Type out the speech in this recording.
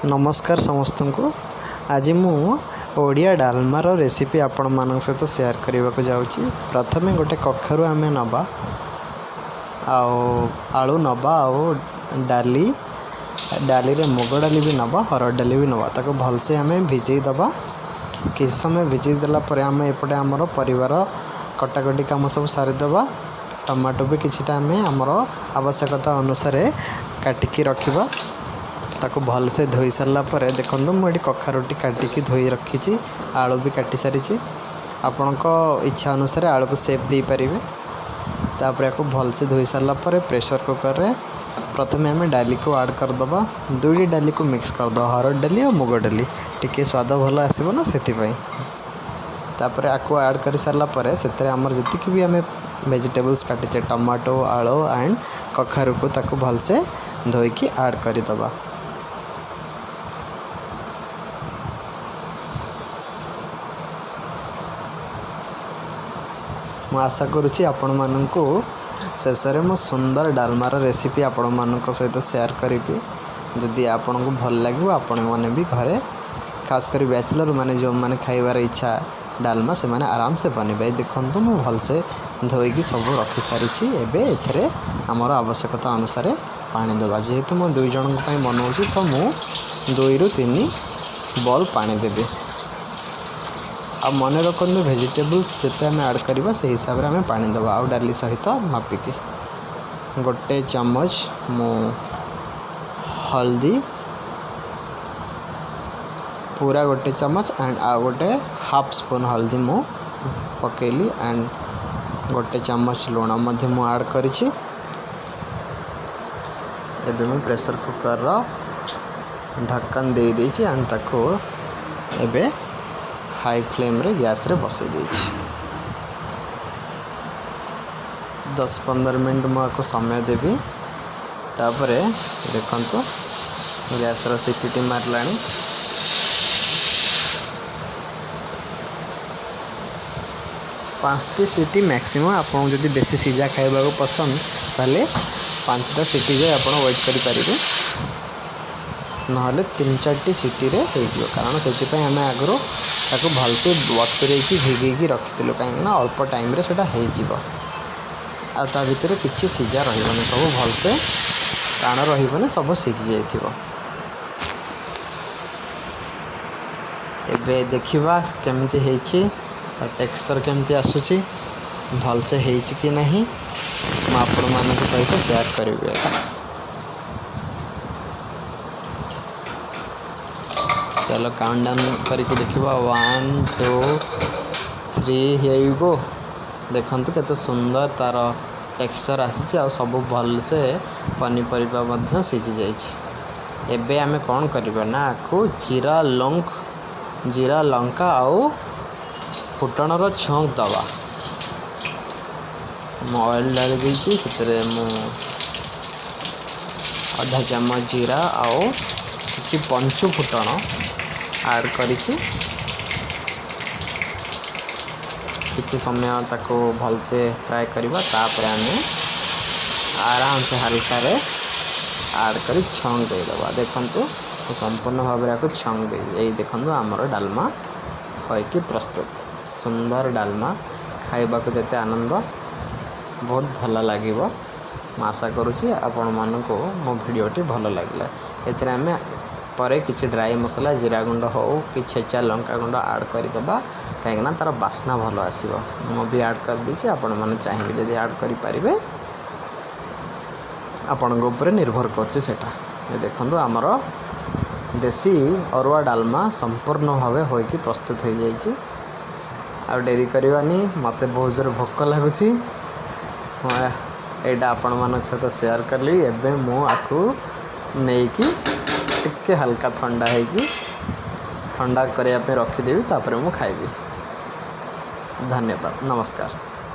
नमस्कार समस्त को। आज मु ओडिया डालमार रेसिपी आपण मान सहित शेयर करने को जाऊँगी। प्रथमे गोटे कखारू आम नवा आलू नवा डाली डाली रे मुग डाली भी नवा हरड़ डाली भी नवा ताको भलसे आम भिजई दबा। किस समय भिजई देला परे आम एपटे आमर परिवार कटाकटी काम सब सारीदबा। टमाटो भी किछिटा आम आमर आवश्यकता अनुसार काटिकी रखिबा। ताको भल से धोई सारा पर देखो मुझे कखारुटी काटिकी धोई रखी आलू भी काटी सारी आपण इच्छा अनुसार आलू को सेप दे पारे। तापर या भल से धोई सारा पर प्रेशर कुकर रे प्रथम आम डाली को ऐड करदे। दुईटी डाली को मिक्स करद हरड़ डाली और मुग डाली टिके स्वाद भल आसो ना से तापर आपको ऐड कर सारापर से आमर जी भी आम वेजिटेबल्स काटिचे टमाटो आलू एंड कखारू को ताको भल से धोईकी ऐड करदे। मु आशा करुँची आपण मानू शेष में मो सुंदर डालमार रेसिपी आपण मान सहित शेयर करी। जदि आपन को भल लगे आपण मैंने भी घरे खास कर बैचलर माने जो माने खाइबार इच्छा डालमा से माने आराम से बनइबे। देखो मु भल से धोईकी सब रखी सारी एबे आमर आवश्यकता अनुसार पानी देवा। जेहेतु मो दुई जन बनाऊँ तो मु 2 ରୁ 3 बॉल पानी देवी। आ मन रखु वेजिटेबल्स जिते आम ऐड करवा से हिसाब से आम पानी देवा। आ डाली सहित मापिकी 1 चम्मच मु हल्दी पूरा 1 चम्मच एंड आ गोटे हाफ स्पून हल्दी मु पकेली एंड 1 चम्मच लुण मध्य मु ऐड करिछि। एबे मु प्रेशर कुकर रो ढक्कन दे देछि एंड ताको एबे हाई फ्लेम रे गैस रे बसई देछि। 10-15 मिनट मुझे समय देवी। तापर देखंतु गैस रो सीटी मारला 5टी सीटी मैक्सिमम आपको जदि बेसी सीझा खाइबा को पसंद ताले 5टा सीटी जाए आप वेट करें ना 3-4टी सीटी रे हो। कारण से आम आगु ताको भलसे बतुरेकी भिगेकी रखी कहीं अल्प टाइम रे सेटा हो ता भितर किसी सीझा रही सब भलसे टाण रही सब सीझी जाइथिबो। एबे देखिबा केमती हेछि टेक्सचर केमती आसुची भलसे हेछि कि नहीं मैं आपण मानक सहित शेयर करिवे। चलो काउंटडाउन करके देखिबा 1 2 3 हियर यू गो। देखंतु केते सुंदर तार टेक्सचर आसी आ सब भल से पनीपरिबा मध्य सीझी जाइछि। एबे आमे कोन करबा ना को जीरा लंका आउ फुटणर छौंक दवा। मु ऑयल डाल दीची से आधा चम्मच जीरा आउ किछि पंचु फुटण ऐड करिछि। किछि समय ताको भल से फ्राई करबा। तापर आमे आराम से हल्का रे ऐड करी छौंक दे दबा। देखंतु संपूर्ण भाव में छौंक दे यही देखंतु हमर डालमा होइकी प्रस्तुत। सुंदर डालमा खाइबा को जते आनंद बहुत भल लगे। आशा करुँची आपण मानक मो भिडियोटी भल लगे। एथिरे आमे परे किछि ड्राई मसला जीरा गुंड हो कि छेचा लंका गुंड ऐड करदे कहीं तार बास्ना भल आसो। मु भी ऐड कर दीची आपण माने चाहिए जदि ऐड करि परिबे आपण को ऊपर निर्भर करछि सेटा। ये देखंतु हमर देसी अरुआ डालमा संपूर्ण भाव होइकी प्रस्तुत हो जाइछि। आ डेरी करवानी मते बहुत जोर भोक लगुची एटा आपण मानक सहित शेयर करली। एबे मु आकु नेकी टिके हल्का ठंडा होगी ठंडा करने रखीदेवी तापर मु खाइबी। धन्यवाद नमस्कार।